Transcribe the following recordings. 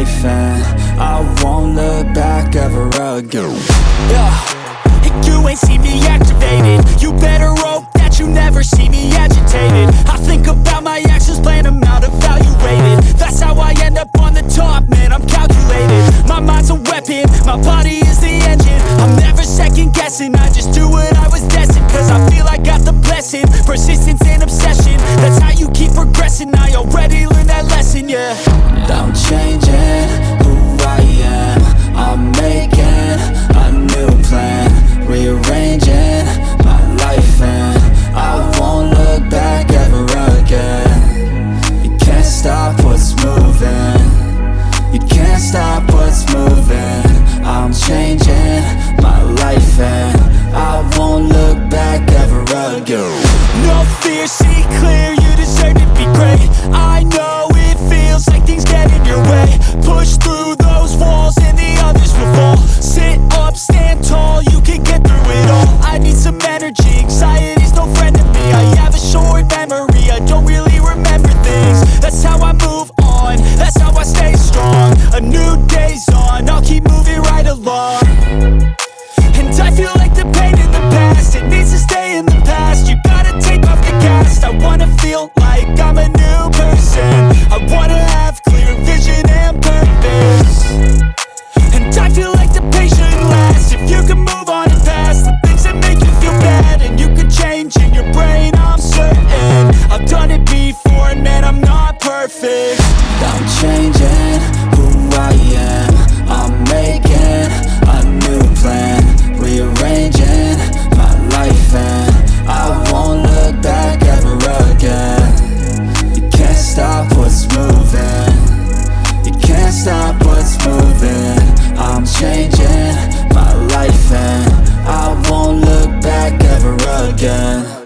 life, and I won't look back ever again. You ain't see me activated. You better hope that you never see me agitated. I think about my actions, plan them out, evaluated. That's how I end up on the top, man, I'm calculated. My mind's a weapon, my body is the engine. I'm never second guessing, I just do what I was destined. Cause I feel I got the blessing, persistence and obsession. That's how you keep progressing, I already learned that lesson, yeah. I'm changing who I am, I'm making a new plan, rearranging my life, and I won't look back ever again. You can't stop what's moving, you can't stop what's moving. I'm changing my life, and I won't look back ever again. No fear, see clear, you deserve to be great. I know it feels like things get in your way. Push through those walls and the others will fall. Sit up, stand tall, you can get through it all. I need some energy, anxiety's no friend to me. I have a short memory, I don't really remember things. That's how I move on, that's how I stay strong. A new day's on, I'll keep moving right along. And I feel like the pain in the past, it needs to stay in the past. You gotta take off the cast. I wanna feel like I'm a new person. I wanna have clear vision and purpose. And I feel like the pain shouldn't last. If you can move on and past the things that make you feel bad, and you can change in your brain, I'm certain. I've done it before, and man, I'm not perfect. I'm changing who I am, I'm making a new plan, rearranging my life, and I won't look back ever again. You can't stop what's moving, you can't stop what's moving. I'm changing my life, and I won't look back ever again.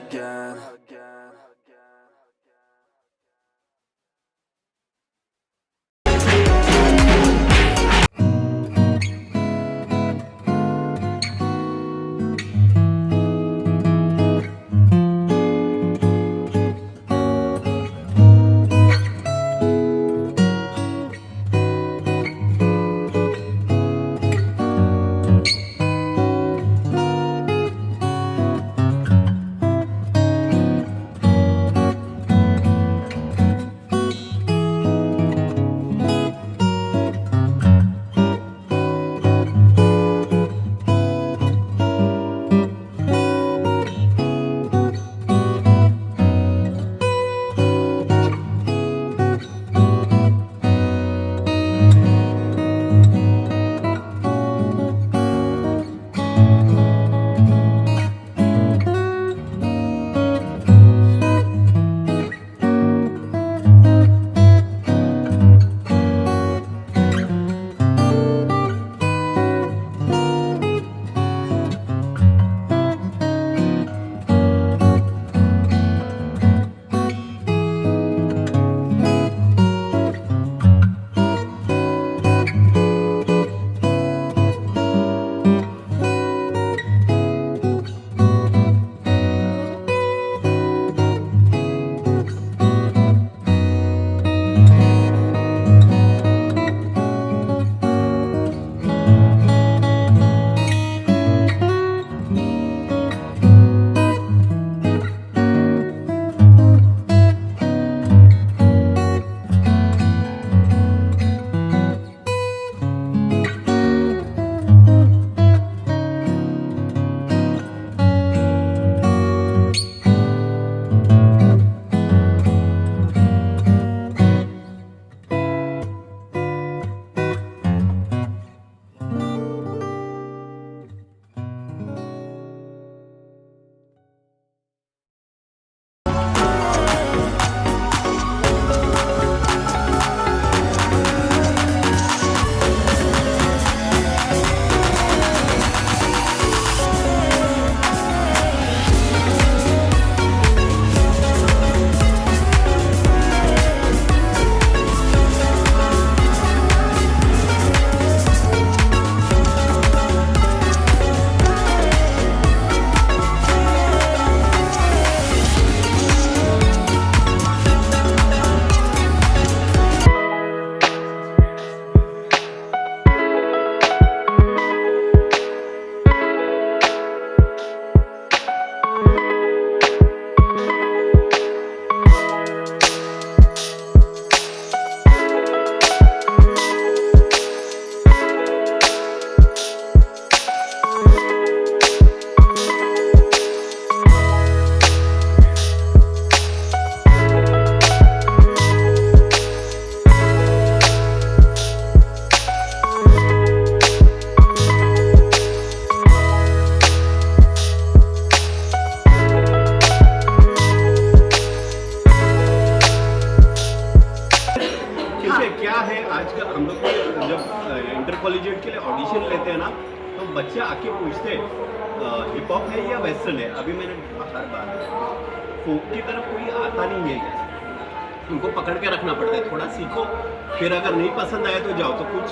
बच्चे आके पूछते hip hop है या western है, अभी मैंने हर बार फोक की तरफ कोई आता नहीं है, उनको पकड़ के रखना पड़ता है, थोड़ा सीखो, फिर अगर नहीं पसंद आए तो जाओ। तो कुछ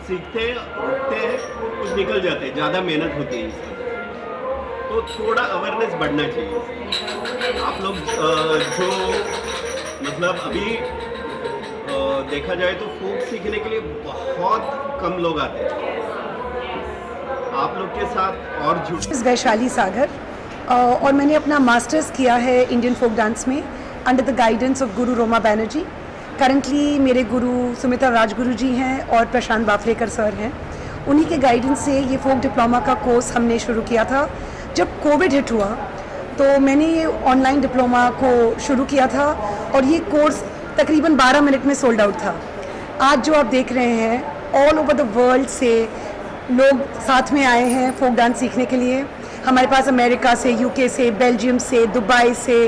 सीखते हैं, रुकते हैं, कुछ निकल जाते हैं, ज़्यादा मेहनत होती है इसमें, तो थोड़ा अवेयरनेस बढ़ना चाहिए। आप लोग जो मतलब अभी देखा जाए तो फोक सीखने के लिए बहुत कम लोग आते हैं, आप लोग के साथ और जुड़। वैशाली सागर और मैंने अपना मास्टर्स किया है इंडियन फोक डांस में under the guidance of Guru Roma Banerjee. Currently मेरे गुरु सुमित्रा राजगुरु जी हैं और प्रशांत बाफलेकर सर हैं। उन्हीं के गाइडेंस से ये फोक डिप्लोमा का कोर्स हमने शुरू किया था। जब कोविड हिट हुआ तो मैंने ये ऑनलाइन डिप्लोमा को शुरू किया था और ये कोर्स तकरीबन 12 मिनट में सोल्ड आउट था। आज जो आप देख रहे हैं ऑल ओवर द वर्ल्ड से लोग साथ में आए हैं फोक डांस सीखने के लिए। हमारे पास अमेरिका से, यूके से, बेल्जियम से, दुबई से,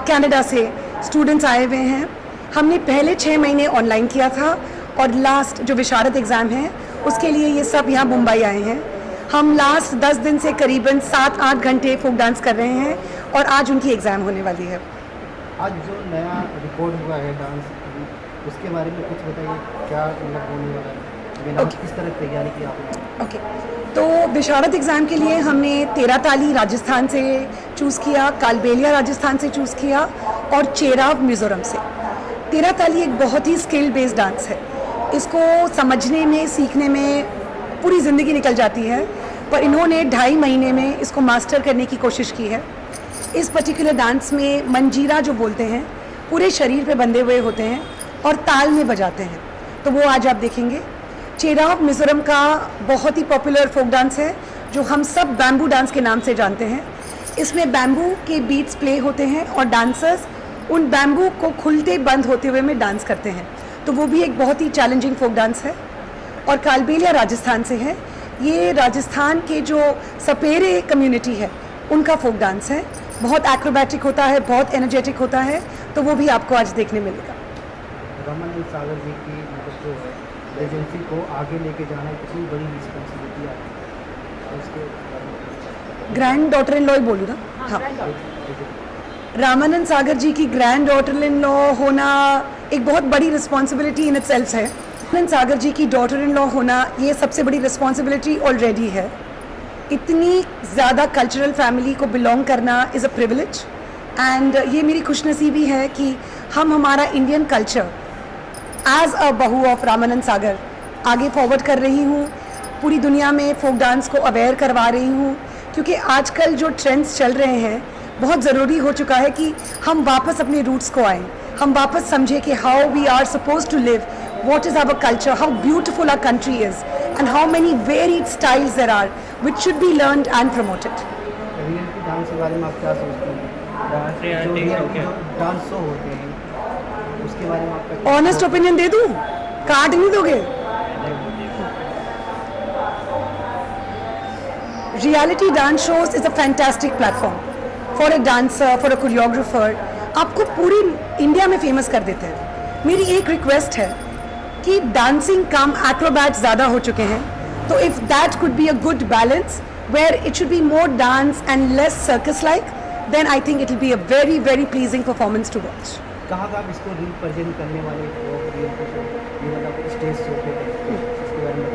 कनाडा से स्टूडेंट्स आए हुए हैं। हमने पहले 6 महीने ऑनलाइन किया था और लास्ट जो विशारद एग्ज़ाम है उसके लिए ये सब यहाँ मुंबई आए हैं। हम लास्ट 10 दिन से करीबन 7-8 घंटे फोक डांस कर रहे हैं और आज उनकी एग्ज़ाम होने वाली है। आज जो नया रिकॉर्ड हुआ है डांस, उसके बारे में कुछ बताइए, क्या मतलब होने वाला है, किस तरह तैयारी की आपने? ओके, तो विशारद एग्ज़ाम के लिए हमने 13 ताली राजस्थान से चूज़ किया, कालबेलिया राजस्थान से चूज़ किया और चेराव मिज़ोरम से। 13 ताली एक बहुत ही स्किल बेस्ड डांस है, इसको समझने में, सीखने में पूरी ज़िंदगी निकल जाती है, पर इन्होंने 2.5 महीने में इसको मास्टर करने की कोशिश की है। इस पर्टिकुलर डांस में मंजीरा जो बोलते हैं पूरे शरीर पे बंधे हुए होते हैं और ताल में बजाते हैं, तो वो आज आप देखेंगे। चेराव मिज़ोरम का बहुत ही पॉपुलर फोक डांस है जो हम सब बैम्बू डांस के नाम से जानते हैं। इसमें बैम्बू के बीट्स प्ले होते हैं और डांसर्स उन बैम्बू को खुलते बंद होते हुए में डांस करते हैं, तो वो भी एक बहुत ही चैलेंजिंग फोक डांस है। और कालबेलिया राजस्थान से है, ये राजस्थान के जो सपेरे कम्युनिटी है उनका फोक डांस है। बहुत एक्रोबैटिक होता है, बहुत एनर्जेटिक होता है, तो वो भी आपको आज देखने मिलेगा। रामानंद सागर जी की मतलब जो है एजेंसी को आगे लेके जाना कितनी बड़ी रिस्पॉन्सिबिलिटी है, उसके ग्रैंड डॉटर इन लॉ ही बोलूँ ना? हाँ, रामानंद सागर जी की ग्रैंड डॉटर इन लॉ होना एक बहुत बड़ी रिस्पॉन्सिबिलिटी इन इटसेल्फ है। रामानंद सागर जी की डॉटर इन लॉ होना ये सबसे बड़ी रिस्पॉन्सिबिलिटी ऑलरेडी है। इतनी ज़्यादा कल्चरल फैमिली को बिलोंग करना इज़ अ प्रिविलेज एंड ये मेरी खुशनसीबी है कि हम हमारा इंडियन कल्चर एज अ बहू ऑफ रामानंद सागर आगे फॉरवर्ड कर रही हूँ। पूरी दुनिया में फोक डांस को अवेयर करवा रही हूँ, क्योंकि आजकल जो ट्रेंड्स चल रहे हैं बहुत ज़रूरी हो चुका है कि हम वापस अपने रूट्स को आएँ, हम वापस समझें कि how we are supposed to live, what is our culture, how beautiful our country is and how many varied styles there are which should be learned and promoted. Reality dance के बारे में आप क्या सोचते हैं? डांस शो होते हैं उसके बारे में आपका ऑनेस्ट ओपिनियन दे दूं? कार्ड नहीं दोगे? Reality dance shows is a fantastic platform for a dancer, for a choreographer. आपको पूरी इंडिया में फेमस कर देते हैं। मेरी एक रिक्वेस्ट है कि डांसिंग कम एक्रोबैट ज़्यादा हो चुके हैं, तो if that could be a good balance where it should be more dance and less circus like, then I think it will be a very very pleasing performance to watch. कहाँ आप इसको represent करने वाले ये मतलब stage show पे इसके बारे में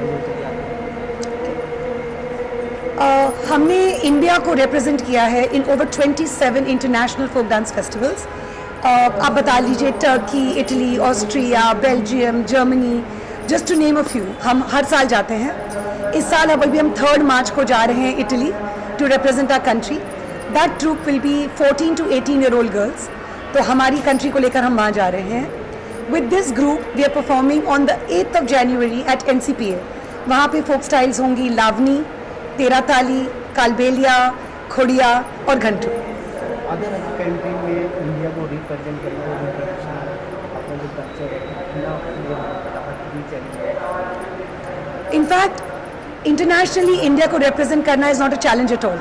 हमने इंडिया को रिप्रेजेंट किया है in over 27 international folk dance festivals. आप बता लीजिए Turkey, Italy, Austria, Belgium, Germany, just to name a few. हम हर साल जाते हैं। इस साल अभी हम 3 मार्च को जा रहे हैं Italy to represent our country. That troupe will be 14 to 18 year old girls, तो हमारी कंट्री को लेकर हम वहाँ जा रहे हैं। With this group we are performing on the 8th of January at NCPA। वहाँ पे फोक स्टाइल्स होंगी लावनी, 13 ताली, कालबेलिया, खोड़िया और घंटू। अदर कंट्री में इंडिया को रिप्रेजेंट करना अपना जो कल्चर है, इनफैक्ट इंटरनेशनली इंडिया को रिप्रेजेंट करना is not a challenge at all.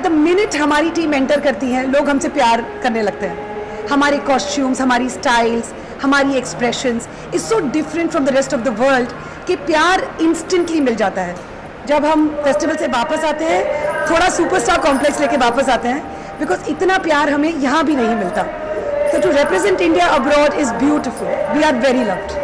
The minute हमारी टीम एंटर करती है लोग हमसे प्यार करने लगते हैं। हमारे कॉस्ट्यूम्स, हमारी स्टाइल्स, हमारी expressions is so different from the rest of the world कि प्यार इंस्टेंटली मिल जाता है। जब हम फेस्टिवल से वापस आते हैं थोड़ा सुपरस्टार कॉम्प्लेक्स लेके वापस आते हैं, बिकॉज इतना प्यार हमें यहाँ भी नहीं मिलता. तो to represent India abroad is beautiful. We are very loved.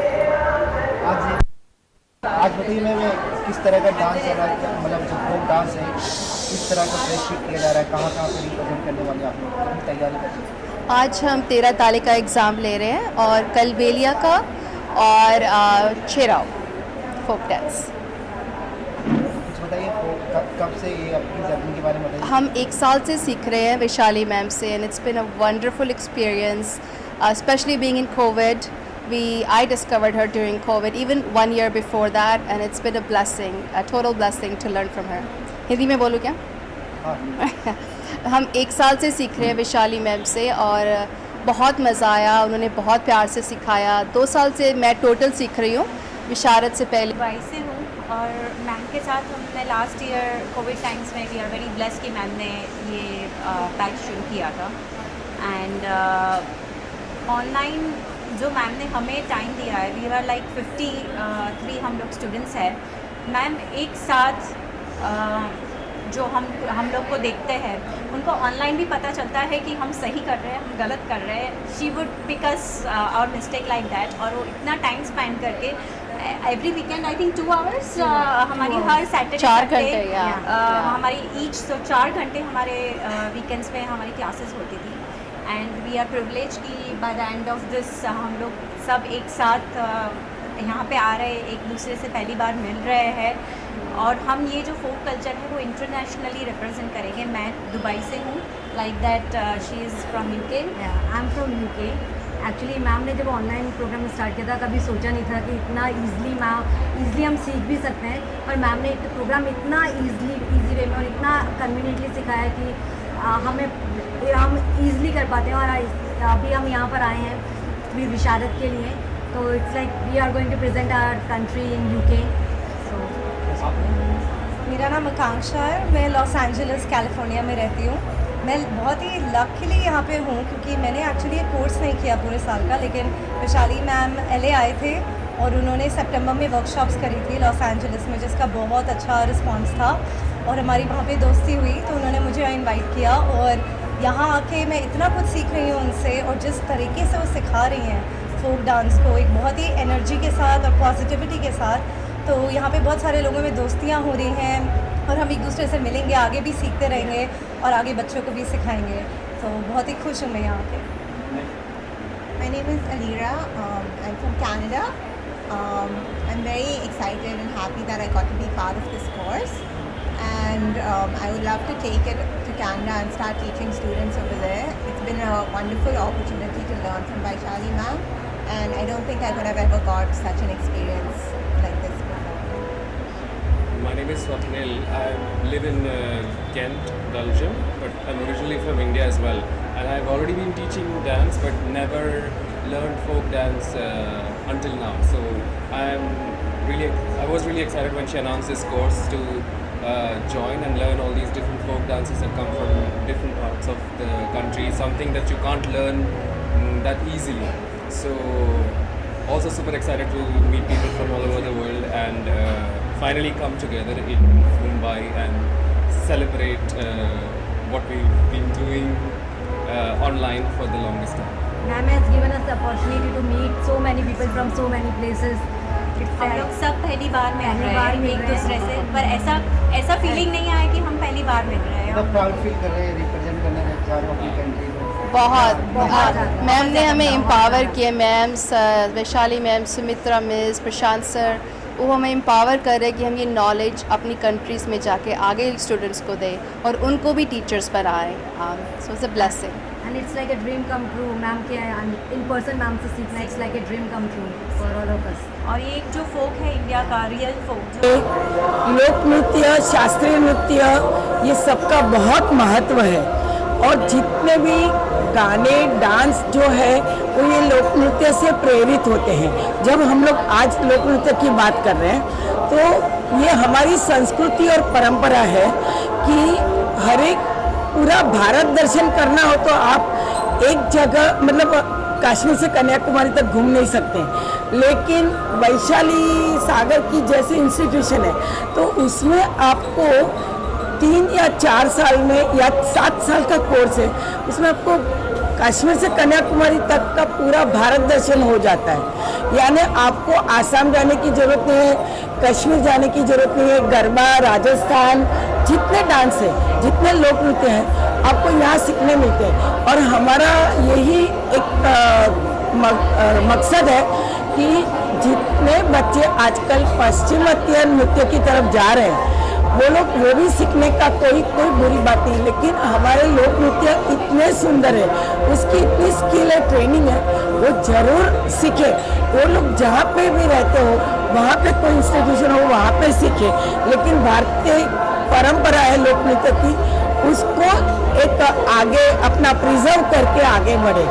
आज बताइए मैं किस तरह का डांस हो रहा है, मतलब जो फोक डांस है किस तरह का प्रशिक्षित किया जा रहा है, कहाँ पे रिप्रेजेंट करने वाले आप लोग तैयारी कर रहे हैं? आज हम 13 ताली का एग्ज़ाम ले रहे हैं और कल बेलिया का और चेराव फोक डांस. कुछ बताइए कब से ये अपनी जर्नी के बारे में बताइए. हम 1 साल से सीख रहे हैं वैशाली मैम से and it's been a wonderful experience, specially being in Covid. I discovered her during COVID, even 1 year before that, and it's been a blessing, a total blessing to learn from her. Hindi में बोलूँ क्या? हम 1 साल से सीख रहे हैं Vaishali ma'am से और बहुत मज़ा आया. उन्होंने बहुत प्यार से सिखाया. 2 साल से मैं टोटल सीख रही हूँ, विशारद से पहले. दुबई से हूँ और मैम के साथ हमने लास्ट ईयर कोविड टाइम्स में वी आर वेरी ब्लेस्ड कि मैम ने ये बैच शुरू किया था. एंड ऑनलाइन जो मैम ने हमें टाइम दिया है, वी आर लाइक 53 हम लोग स्टूडेंट्स हैं. मैम एक साथ जो हम लोग को देखते हैं उनको ऑनलाइन भी पता चलता है कि हम सही कर रहे हैं, हम गलत कर रहे हैं. She would pick us our mistake like that. और वो इतना टाइम स्पेंड करके every weekend I think 2 hours हमारी हर सैटरडे 4 घंटे हमारी ईच 4 घंटे हमारे वीकेंड्स में हमारी क्लासेस होती थी. एंड वी आर प्रिविलेज कि by the end of this हम लोग सब एक साथ यहाँ पे आ रहे, एक दूसरे से पहली बार मिल रहे हैं और हम ये जो फोक कल्चर है वो इंटरनेशनली रिप्रेजेंट करेंगे. मैं दुबई से हूँ, like that she is from UK. I am from UK. Actually ma'am ने जब ऑनलाइन प्रोग्राम स्टार्ट किया था कभी सोचा नहीं था कि इतना ईज़िली हम सीख भी सकते हैं. और मैम ने एक प्रोग्राम इतना ईजी वे में और इतना कन्वीनियंटली सिखाया कि हम ईज़िली कर पाते हैं. और अभी हम यहाँ पर आए हैं विशारद के लिए, तो it's like we are going to present our country in UK. सो मेरा नाम आकांक्षा है. मैं लॉस एंजलिस कैलिफोर्निया में रहती हूँ. मैं बहुत ही लकीली यहाँ पे हूँ क्योंकि मैंने एक्चुअली ये कोर्स नहीं किया पूरे साल का, लेकिन वैशाली मैम LA आए थे और उन्होंने सितंबर में वर्कशॉप्स करी थी लॉस एंजलिस में, जिसका बहुत अच्छा रिस्पांस था और हमारी वहाँ पे दोस्ती हुई. तो उन्होंने मुझे इनवाइट किया और यहाँ आके मैं इतना कुछ सीख रही हूँ उनसे. और जिस तरीके से वो सिखा रही हैं फोक डांस को एक बहुत ही एनर्जी के साथ और पॉजिटिविटी के साथ, तो यहाँ पे बहुत सारे लोगों में दोस्तियाँ हो रही हैं और हम एक दूसरे से मिलेंगे, आगे भी सीखते रहेंगे और आगे बच्चों को भी सिखाएंगे. तो बहुत ही खुश हूँ मैं यहाँ पे. My name is Alira. I'm from Canada. I'm very excited and happy that I got to be part of this course. And I would love to take it to Canada and start teaching students over there. It's been a wonderful opportunity to learn from Vaishali ma'am. And I don't think I could have ever got such an experience like this before. My name is Swapnil. I live in Kent, Belgium, but I'm originally from India as well. And I've already been teaching dance, but never learned folk dance until now. So I was really excited when she announced this course to join and learn all these different folk dances that come from different parts of the country. Something that you can't learn that easily. So also super excited to meet people from all over the world and finally come together in Mumbai and celebrate what we've been doing online for the longest time. Ma'am has given us the opportunity to meet so many people from so many places. हम लोग सब पहली बार मिल रहे हैं एक दूसरे से, पर ऐसा फीलिंग नहीं आया कि हम पहली बार मिल रहे हैं. मतलब प्राउड फील कर रहे हैं, रिप्रेजेंट करने जा रहे हो अपनी कंट्री को. बहुत मैम ने हमें एम्पावर किया. Ma'am Vaishali ma'am, Sumitra miss, Prashant sir, वो हमें एम्पावर कर रहे हैं कि हम ये नॉलेज अपनी कंट्रीज़ में जाके आगे स्टूडेंट्स को दें और उनको भी टीचर्स बनाएं. So it's a blessing. And it's like a dream come true. Ma'am के in person मैम से सीखना it's like a dream come true for all of us. और ये एक जो फोक है इंडिया का रियल फोक, जो लोक नृत्य, शास्त्रीय नृत्य, ये सबका बहुत महत्व है. और जितने भी गाने, डांस जो है वो ये लोक नृत्य से प्रेरित होते हैं. जब हम लोग आज लोक नृत्य की बात कर रहे हैं तो ये हमारी संस्कृति और परंपरा है कि हर एक पूरा भारत दर्शन करना हो तो आप एक जगह मतलब कश्मीर से कन्याकुमारी तक घूम नहीं सकते, लेकिन वैशाली सागर की जैसे इंस्टीट्यूशन है तो उसमें आपको 3 या 4 साल में या 7 साल का कोर्स है, उसमें आपको कश्मीर से कन्याकुमारी तक का पूरा भारत दर्शन हो जाता है। यानी आपको आसाम जाने की ज़रूरत नहीं है, कश्मीर जाने की ज़रूरत नहीं है। गरबा, राजस्थान, जितने डांस है, जितने लोक नृत्य हैं, आपको यहाँ सीखने मिलते हैं। और हमारा यही एक मकसद है कि जितने बच्चे आजकल पश्चिमात्य नृत्य की तरफ जा रहे हैं वो भी सीखने का कोई बुरी बात नहीं, लेकिन हमारे लोक नृत्य इतने सुंदर है, उसकी इतनी स्किल है, ट्रेनिंग है, वो जरूर सीखे। वो लोग जहाँ पे भी रहते हो, वहाँ पे कोई इंस्टीट्यूशन हो, वहाँ पे सीखे, लेकिन भारतीय परंपरा है लोक नृत्य की, उसको एक आगे अपना प्रिजर्व करके आगे बढ़े।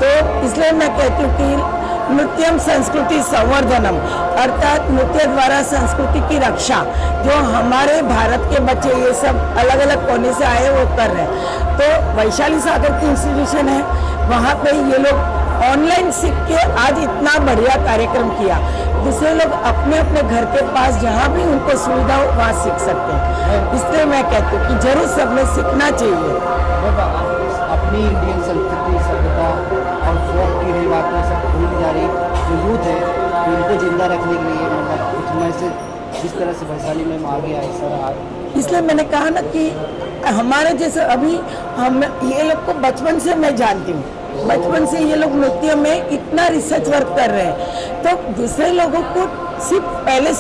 तो इसलिए मैं कहती हूँ कि नृत्यम संस्कृति संवर्धनम, अर्थात नृत्य द्वारा संस्कृति की रक्षा, जो हमारे भारत के बच्चे ये सब अलग अलग कोने से आए वो कर रहे हैं। तो वैशाली सागर की इंस्टीट्यूशन है, वहाँ पे ये लोग ऑनलाइन सीख के आज इतना बढ़िया कार्यक्रम किया। दूसरे लोग अपने अपने घर के पास जहाँ भी उनको सुविधा हो वहाँ सीख सकते हैं। इसलिए मैं कहती हूँ कि जरूर सबने सीखना चाहिए। अपनी इंडियन संस्कृति, सभ्यता और फोक की रिवायतें सब भूल जा रही, जो यूथ है उनको जिंदा रखने के लिए मतलब कुछ मैसेज जिस तरह से वैशाली में आगे आए सर। इसलिए मैंने कहा ना कि हमारे जैसे अभी हम ये लोग को बचपन से मैं जानती हूँ, बचपन से ये लोग नृत्य में इतना रिसर्च वर्क कर रहे हैं, तो दूसरे लोगों को सिर्फ पहले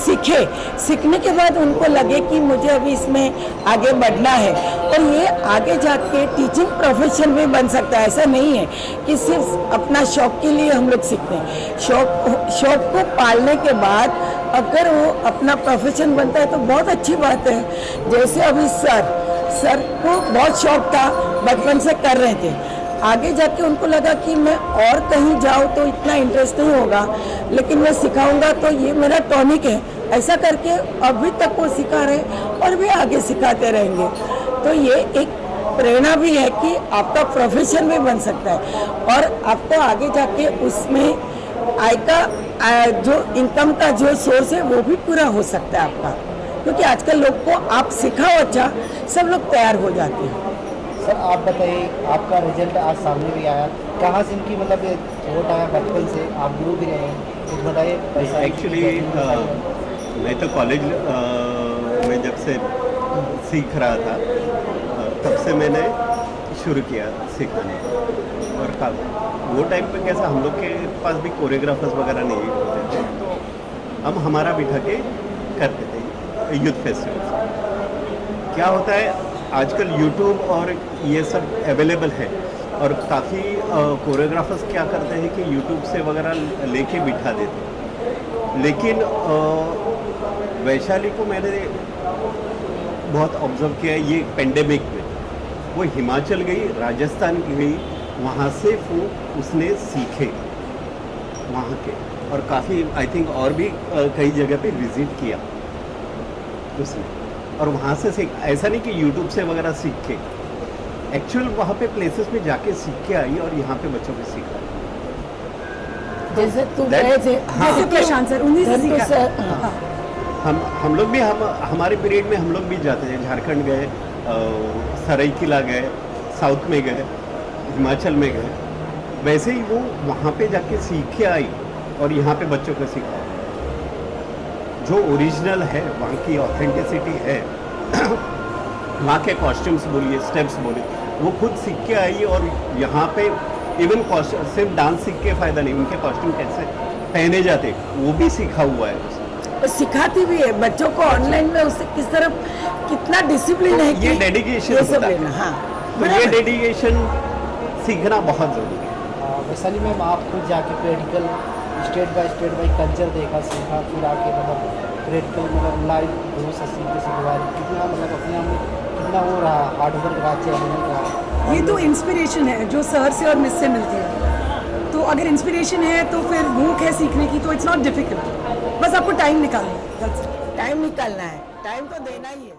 सीखने के बाद उनको लगे कि मुझे अभी इसमें आगे बढ़ना है, और ये आगे जाके टीचिंग प्रोफेशन में बन सकता है। ऐसा नहीं है कि सिर्फ अपना शौक के लिए हम लोग सीखते हैं। शौक को पालने के बाद अगर वो अपना प्रोफेशन बनता है तो बहुत अच्छी बात है। जैसे अभी सर को बहुत शौक था, बचपन से कर रहे थे, आगे जाके उनको लगा कि मैं और कहीं जाऊँ तो इतना इंटरेस्ट नहीं होगा, लेकिन मैं सिखाऊंगा तो ये मेरा टॉनिक है, ऐसा करके अभी तक वो सिखा रहे और भी आगे सिखाते रहेंगे। तो ये एक प्रेरणा भी है कि आपका प्रोफेशन भी बन सकता है और आपको आगे जाके उसमें आय का जो इनकम का जो सोर्स है वो भी पूरा हो सकता है आपका, क्योंकि आजकल लोग को आप सिखाओ अच्छा, सब लोग तैयार हो जाते हैं। सर आप बताइए, आपका रिजल्ट आज सामने भी आया, कहाँ से इनकी मतलब ये थॉट आया? बचपन से आप गुरु भी रहे हैं, कुछ बताइए। एक्चुअली मैं तो कॉलेज में जब से सीख रहा था तब से मैंने शुरू किया सीखने, और वो टाइम पे कैसा हम लोग के पास भी कोरियोग्राफर्स वगैरह नहीं होते थे, तो हम हमारा बिठा के करते थे यूथ फेस्टिवल। क्या होता है आजकल यूट्यूब और ये सब अवेलेबल है, और काफ़ी कोरियोग्राफर्स क्या करते हैं कि यूट्यूब से वगैरह लेके बिठा देते हैं, लेकिन वैशाली को मैंने बहुत ऑब्जर्व किया ये पेंडेमिक में। वो हिमाचल गई, राजस्थान गई, वहाँ से वो उसने सीखे वहाँ के, और काफ़ी आई थिंक और भी कई जगह पे विज़िट किया उसने, और वहाँ से सीख, ऐसा नहीं कि यूट्यूब से वगैरह सीख के, एक्चुअल वहाँ पे प्लेसेस में जाके सीख के आई और यहाँ पे बच्चों को सिखा। जैसे तुम गए थे, जैसे प्रशांत सर उन्हीं से सीखा। हम लोग भी हमारे पीरियड में हम लोग भी जाते थे, झारखंड गए, सरायकेला गए, साउथ में गए, हिमाचल में गए, वैसे ही वो वहाँ पे जाके सीख के आई और यहाँ पे बच्चों को सिखा। जो ओरिजिनल है, वहाँ की ऑथेंटिसिटी है, वहाँ के कॉस्ट्यूम्स बोलिए, स्टेप्स बोलिए, वो खुद सीख के आई, और यहाँ पे इवन सिर्फ डांस सीख के फ़ायदा नहीं, उनके कॉस्ट्यूम कैसे पहने जाते वो भी सीखा हुआ है। सिखाती भी है बच्चों को ऑनलाइन में, उससे किस तरह कितना डिसिप्लिन है, ये डेडिकेशन होता है। हाँ, तो ये डेडिकेशन सीखना बहुत ज़रूरी है। वैशाली मैम आप खुद जाके प्रैक्टिकल स्टेट बाय कल्चर देखा, सीखा, फिर आके मतलब प्रैक्टिकल मतलब लाइव गुरु से सीखते कितना मतलब अपने आप में कितना वो रहा हार्डवर्क रहा। ये तो इंस्पिरेशन है जो सर से और मिस से मिलती है। तो अगर इंस्पिरेशन है तो फिर भूख है सीखने की, तो इट्स नॉट डिफिकल्ट, बस आपको टाइम निकालना है, टाइम निकालना है, टाइम तो देना ही है।